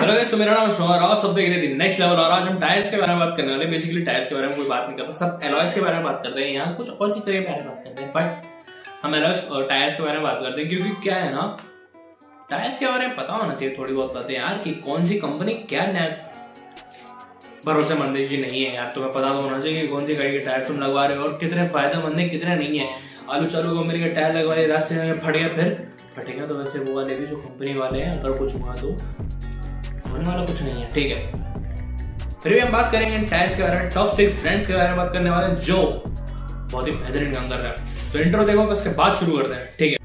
Hello guys, तो मेरा नाम शौहर, आप सब देख रहे थे नेक्स्ट लेवल। और आज हम टायर्स के बारे में बात करने वाले। बेसिकली टायर्स के बारे में कोई बात नहीं करता, सब एलॉयज के बारे में बात करते हैं। यहाँ कुछ और चीजों के बारे में बात करते हैं, बट हम एलॉयज और टायर्स के बारे में बात करते हैं क्योंकि क्या है ना, टायर्स के बारे में पता होना चाहिए थोड़ी बहुत बातें यार, कि कौन सी कंपनी क्या भरोसेमंद है कि नहीं है यार। तुम्हें पता तो होना चाहिए कि कौन सी गाड़ी के टायर तुम लगवा रहे हो और कितने फायदेमंद है कितने नहीं है। आलू चालू कंपनी के टायर लगवाए, रास्ते में फट गया, फिर फटेगा तो वैसे वो वाले भी जो कंपनी वाले हैं, अगर कुछ हुआ तो होने वाला कुछ नहीं है, ठीक है। फिर भी हम बात करेंगे टायर्स के बारे में, टॉप 6 ब्रांड्स के बारे में बात करने वाले हैं जो बहुत ही बेहतरीन काम कर रहा है। तो इंट्रो देखो, उसके बाद शुरू करते हैं, ठीक है।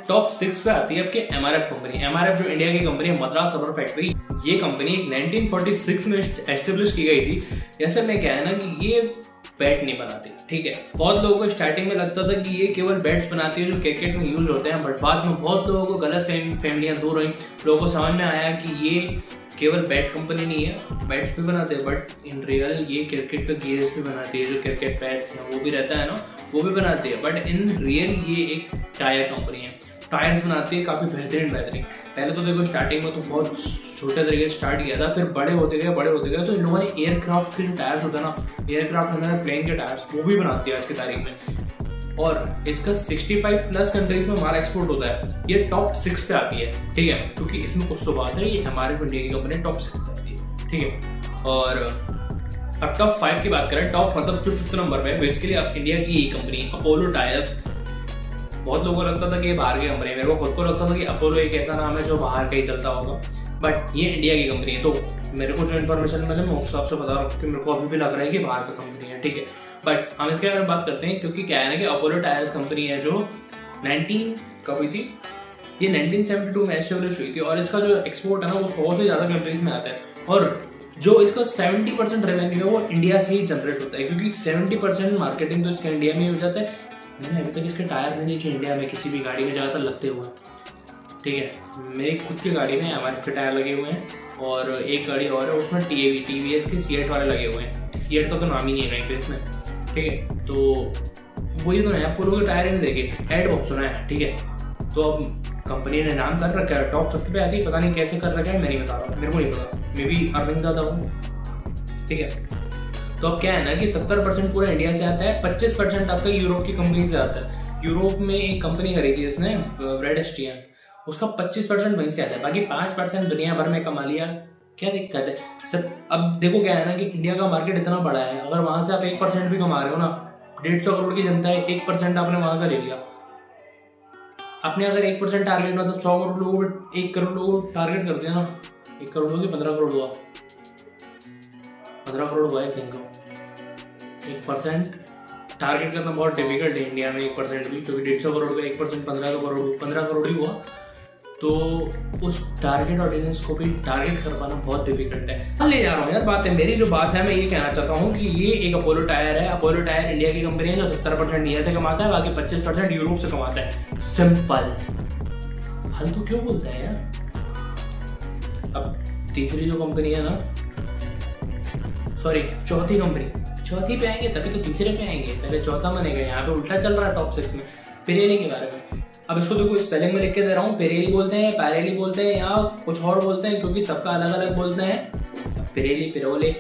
टॉप 6 पे आती है आपकी एमआरएफ कंपनी। एमआरएफ जो इंडिया की कंपनी है, मद्रास रबर फैक्ट्री। ये कंपनी 1946 में एस्टेब्लिश की गई थी। ऐसे में क्या है ना कि ये बैट नहीं बनाती, ठीक है। बहुत लोगों को स्टार्टिंग में लगता था कि ये केवल बैट्स बनाती है जो क्रिकेट में यूज होते हैं, बट बाद में बहुत लोगों को गलत फहमियां दूर हुई। लोगों को समझ में आया कि ये केवल बैट कंपनी नहीं है, बैट्स भी बनाते हैं, बट इन रियल ये क्रिकेट का गियर्स भी बनाती है। जो क्रिकेट बैट्स हैं वो भी रहता है ना, वो भी बनाती है, बट इन रियल ये एक टायर कंपनी है। टायर्स बनाती है काफी बेहतरीन। पहले तो देखो स्टार्टिंग में तो बहुत छोटे तरीके से स्टार्ट किया था, फिर बड़े होते गए तो इन लोगों ने एयरक्राफ्ट के जो टायर्स होते हैं ना, एयरक्राफ्ट अंदर प्लेन के टायर्स, वो भी बनाती है आज की तारीख में। और इसका 65+ कंट्रीज में माल एक्सपोर्ट होता है। ये टॉप 6 पे आती है, ठीक है, क्योंकि इसमें कुछ तो बात है। ये हमारे इंडिया की कंपनी टॉप 6 पे आती है, ठीक है। और अब टॉप 5 की बात करें, टॉप मतलब जो 5th नंबर पे बेसिकली अब इंडिया की यही कंपनी अपोलो टायर्स। बहुत लोगों को लगता था कि ये बाहर की कंपनी है, मेरे को खुद को लगता था कि अपोलो एक ऐसा नाम है जो बाहर का ही चलता होगा, बट ये इंडिया की कंपनी है। तो मेरे को जो इन्फॉर्मेशन मिले मैं उस हिसाब से बता रहा हूँ कि मेरे को अभी भी लग रहा है कि बाहर का कंपनी है, ठीक है। बट हम इसके बारे में बात करते हैं क्योंकि क्या है ना कि अपोलो टायर्स कंपनी है जो 1972 में एस्टेब्लिश हुई थी। और इसका जो एक्सपोर्ट है ना वो 100 से ज्यादा कंट्रीज में आता है। और जो इसका 70% रेवेन्यू है वो इंडिया से ही जनरेट होता है, क्योंकि 70% मार्केटिंग तो इसका इंडिया में ही हो जाता है। मैंने अभी तक इसके टायर नहीं देखे इंडिया में किसी भी गाड़ी में ज़्यादातर लगते हुए, ठीक है। मेरी खुद की गाड़ी में एमआरएफ के टायर लगे हुए हैं, और एक गाड़ी और है उसमें टीवीएस के सीएट वाले लगे हुए हैं। सीएट का तो नाम ही नहीं है इसमें, ठीक है। तो वही तो है, अपोलो के टायर नहीं देखे, एड बहुत सुना है, ठीक है। तो अब कंपनी ने नाम कर रखा है, टॉप 5 पे आती है, पता नहीं कैसे कर रखा है, मैं नहीं बता रहा, मेरे को नहीं पता, मे बी अर्निंग ज़्यादा हो, ठीक है। तो अब क्या है ना कि 70% पूरा इंडिया से आता है, 25% आपका यूरोप की कंपनी से आता है। यूरोप में एक कंपनी खरीदी है इसने, ब्रेडस्टियन, उसका 25% वहीं से आता है, बाकी 5% दुनिया भर में कमा लिया। क्या दिक्कत है सर? अब देखो क्या है ना कि इंडिया का मार्केट इतना बड़ा है, अगर वहां से आप 1% भी कमा रहे हो ना, 150 करोड़ की जनता है, 1% आपने वहां का ले लिया। आपने अगर 1% टारगेट मतलब 100 करोड़ लोगों को 1 करोड़ लोगों को टारगेट कर दिया ना, 1 करोड़ हो 15 करोड़ हुआ, 15 करोड़ हुआ। 1% टारगेट करना बहुत डिफिकल्ट है इंडिया में, 1% भी, क्योंकि 150 करोड़ का 1% 15 करोड़ ही हुआ। तो उस टारगेट ऑडियंस को भी टारगेट कर पाना बहुत डिफिकल्ट है। ले जा रहा हूँ यार, बात है मेरी जो बात है, मैं ये कहना चाहता हूँ कि ये एक अपोलो टायर है। अपोलो टायर इंडिया की कंपनी है जो 70% इंडिया से कमाता है, बाकी 25% यूरोप से कमाता है। सिंपल। फालतू क्यों बोलता है यार। अब तीसरी जो कंपनी है ना, सॉरी चौथी पे आएंगे तभी तो तीसरे पे आएंगे, पहले चौथा बनेगा। यहाँ पे उल्टा चल रहा है टॉप 6 में। पिरेली के बारे में अब इसको देखो, स्पेलिंग में लिख के दे रहा हूँ, पिरेली बोलते हैं, पैरेली बोलते हैं, या कुछ और बोलते हैं, क्योंकि सबका अलग अलग बोलते हैं। पिरेली, पिरोले,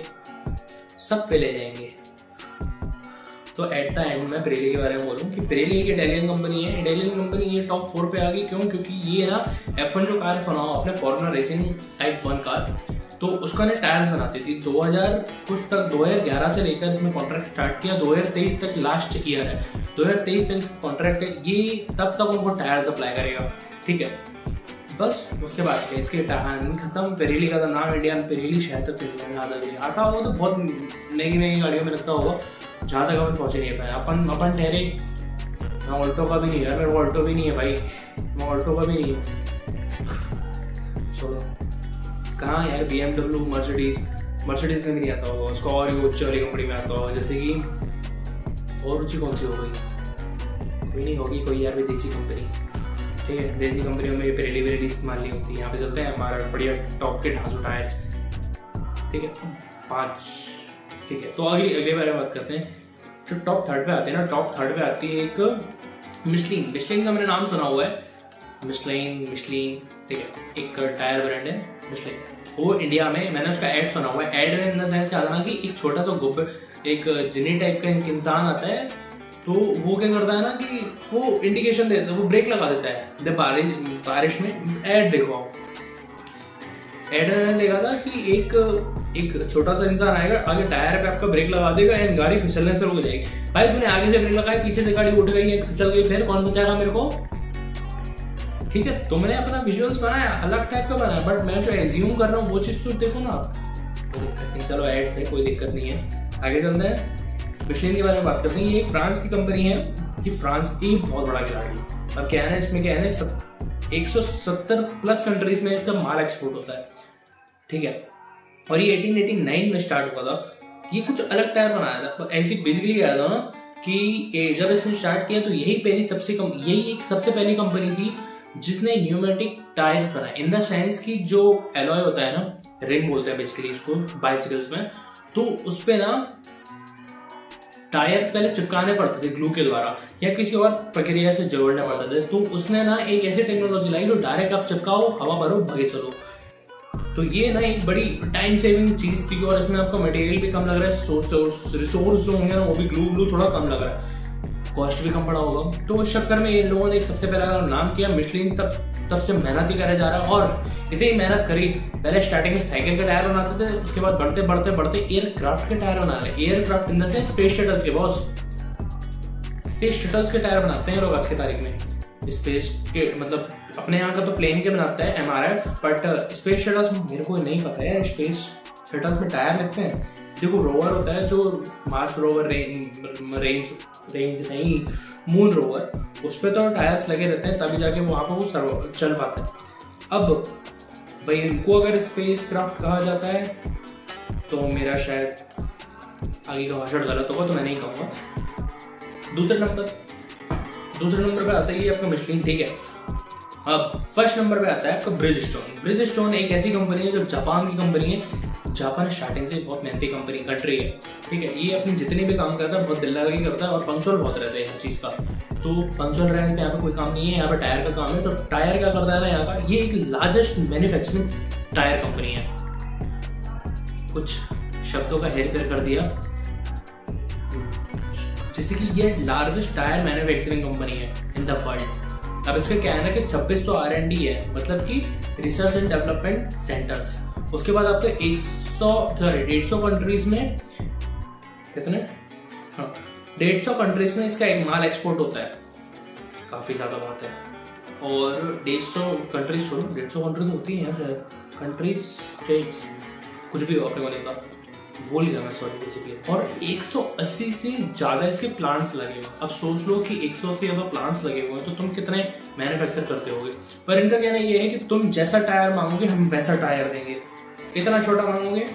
सब पे ले जाएंगे। तो एट द एंड मैं पिरेली के बारे में बोलूँ कि पिरेली एक इटालियन कंपनी है। इटालियन कंपनी ये टॉप 4 पे आ गई, क्यों? क्योंकि ये ना F1 जो कार सुना हो आपने, फॉर्मूला रेसिंग टाइप 1 कार, तो उसका ने टायर्स बनाती थी। 2011 से लेकर इसमें कॉन्ट्रैक्ट स्टार्ट किया, 2023 तक लास्ट ईयर है, 2023 तक कॉन्ट्रैक्ट है। ये तब तक उनको टायर सप्लाई करेगा, ठीक है। बस उसके बाद क्या, इसकी कहानी खत्म। पिरेली का तो नाम इंडियन पिरेली, शायद पिरेली आता होगा तो बहुत महंगी गाड़ियों में लगता होगा, जहाँ तक अपन पहुँचे नहीं पाए। अपन ठहरे, मैं ऑल्टो का भी नहीं है, मेरे को ऑल्टो भी नहीं है भाई, मैं ऑल्टो का भी नहीं हूँ। चलो कहाँ यार, BMW, मर्सिडीज में भी नहीं आता होगा उसको, और ऊंची वाली कंपनी में आता होगा, जैसे कि और ऊंची कौन सी हो गई, कोई नहीं होगी कोई यार विदेशी कंपनी, ठीक है। देसी कंपनियों में पिरेली इस्तेमाल नहीं होती। यहाँ पे चलते हैं हमारा बढ़िया टॉप के ढांसू टायर्स, ठीक है, 5, ठीक है। तो अगले बारे में बात करते हैं। जो टॉप 3 पे आते हैं ना, टॉप 3 पे आती है एक मिशलिन। मिशलिन का मैंने नाम सुना हुआ है, मिशलिन, ठीक है, एक टायर ब्रांड है मिशलिन। वो इंडिया में मैंने उसका एड सुना हुआ है। एड में इन द सेंस क्या था ना कि एक छोटा सा गुब्बर, एक जिनी टाइप का एक इंसान आता है, तो वो क्या करता है ना कि वो इंडिकेशन देता है, वो ब्रेक लगा देता है बारिश में। एड देखो, एड मैंने देखा था कि एक छोटा सा इंसान आएगा, आगे टायर पे आपका ब्रेक लगा देगा एंड गाड़ी फिसलने से रुक जाएगी। भाई तूने आगे से ब्रेक लगाया, पीछे से गाड़ी उठ गई, फिसल गई, फिर कौन बचाएगा मेरे को? ठीक है, तुमने अपना विजुअल्स बनाया, अलग टाइप का बनाया, बट मैं जो एज्यूम कर रहा हूँ वो चीज तो देखो ना। चलो एड से कोई दिक्कत नहीं है, आगे चलते हैं। मिशलिन के बारे में बात करते हैं। ये एक फ्रांस की कंपनी है, कि फ्रांस की बहुत बड़ा खिलाड़ी। अब क्या है ना, इसमें क्या है ना, 170 प्लस कंट्रीज में इसका माल एक्सपोर्ट होता है, ठीक है। और ये 1889 में स्टार्ट हुआ था। ये कुछ अलग टायर बनाया था, तो ऐसी बेसिकली क्या था ना कि जब इसने स्टार्ट किया तो यही एक सबसे पहली कंपनी थी जिसने न्यूमेटिक टायर्स बनाए। इन द सेंस की जो एलॉय होता है ना, रिम बोलते हैं बेसिकली इसको बाइसिकल्स में, तो उस पे ना टायर्स पहले चिपकाने पड़ते थे ग्लू के द्वारा या किसी और प्रक्रिया से जोड़ने पड़ते थे। तो उसने ना एक ऐसी टेक्नोलॉजी लाई जो डायरेक्ट आप चिपकाओ, हवा भरो, भागे चलो। तो ये ना एक बड़ी टाइम सेविंग चीज थी, और इसमें आपका मटेरियल भी कम लग रहा है, रिसोर्स जो होंगे ना वो भी ग्लू थोड़ा कम लग रहा है, कॉस्ट भी कम पड़ा होगा। तो उस चक्कर में ये लोगों ने सबसे पहला नाम किया मिशलिन। तब से मेहनत ही करे जा रहा है, और इतनी मेहनत करी। पहले स्टार्टिंग में साइकिल के टायर बनाते थे, उसके बाद बढ़ते एयरक्राफ्ट के टायर बना रहे। Aircraft in the sense space shuttles के बॉस, स्पेस शटल्स के टायर बनाते हैं लोग आज की तारीख में। स्पेस के मतलब अपने यहाँ का तो प्लेन के बनाता है MRF, बट स्पेस शटल्स मेरे को नहीं पता है। स्पेस शटल्स में टायर लगते हैं। देखो रोवर होता है जो मार्स रोवर, रेंज नहीं, मून रोवर, उस पर तो टायर्स लगे रहते हैं, तभी जाके वहाँ पर वो चल पाता है। अब भाई इनको अगर स्पेस क्राफ्ट कहा जाता है तो मेरा शायद आगे का भाषण गलत होगा, तो मैं नहीं कहूँगा। दूसरे नंबर पे आता है ये आपका मिशलिन, ठीक है। अब फर्स्ट नंबर पे आता है आपका ब्रिजस्टोन एक ऐसी कंपनी है जो जापान की कंपनी है। जापान स्टार्टिंग से बहुत मेहनती कंट्री है, ठीक है। ये अपनी जितनी भी काम करता है बहुत दिल लगा के करता है, और पंक्चुअल बहुत रहता है हर चीज़ का। तो पंक्चुअल रहने पे यहाँ पे कोई काम नहीं है, यहाँ पे टायर का काम है। तो टायर क्या करता है ना यहाँ का, ये एक लार्जेस्ट मैन्युफैक्चरिंग टायर कंपनी है। कुछ शब्दों का हेर फेर कर दिया, जैसे कि ये लार्जेस्ट टायर मैन्युफैक्चरिंग कंपनी है इन द वर्ल्ड। अब इसका क्या है ना कि 2600 R&D है, मतलब कि रिसर्च एंड डेवलपमेंट सेंटर्स। उसके बाद आपको 150 कंट्रीज में कितने, हाँ 150 कंट्रीज में इसका एक माल एक्सपोर्ट होता है। काफ़ी ज़्यादा बात है। और 150 कंट्रीज छोड़ो, 150 कंट्रीज होती हैं यार, कंट्रीज स्टेट्स कुछ भी हो, अपने को नहीं पता, भूल गया मैं, सॉरी बेसिकली। और 180 से ज़्यादा इसके प्लांट्स लगे हुए। अब सोच लो कि 180 से ज़्यादा प्लांट्स लगे हुए हैं, तो तुम कितने मैन्युफैक्चर करते होगे। पर इनका कहना ये है कि तुम जैसा टायर मांगोगे हम वैसा टायर देंगे, इतना छोटा मांगोगे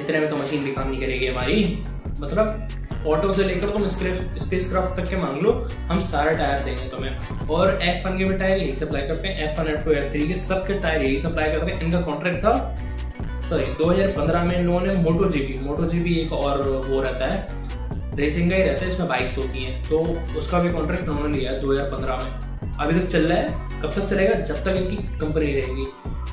इतने में तो मशीन भी काम नहीं करेगी हमारी। मतलब ऑटो से लेकर तुम स्पेस क्राफ्ट तक के मांग लो, हम सारे टायर देंगे तुम्हें। और F1 के भी टायर यही सप्लाई करते हैं, F1, F2, F3 के सबके टायर यही सप्लाई करते हैं। इनका कॉन्ट्रैक्ट था 2015 में इन लोगों ने MotoGP एक और वो रहता है, रेसिंग का ही रहता है, इसमें बाइक्स होती हैं, तो उसका भी कॉन्ट्रैक्ट उन्होंने लिया है 2015 में। अभी तक चल रहा है, कब तक चलेगा, जब तक इनकी कंपनी रहेगी,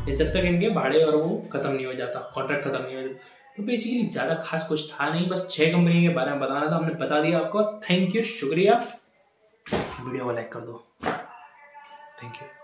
जब तक इनके भाड़े और वो खत्म नहीं हो जाता, कॉन्ट्रैक्ट खत्म नहीं हो जाता। तो बेसिकली ज़्यादा खास कुछ था नहीं, बस 6 कंपनी के बारे में बताना था, हमने बता दिया आपको। थैंक यू, शुक्रिया। वीडियो को लाइक कर दो, थैंक यू।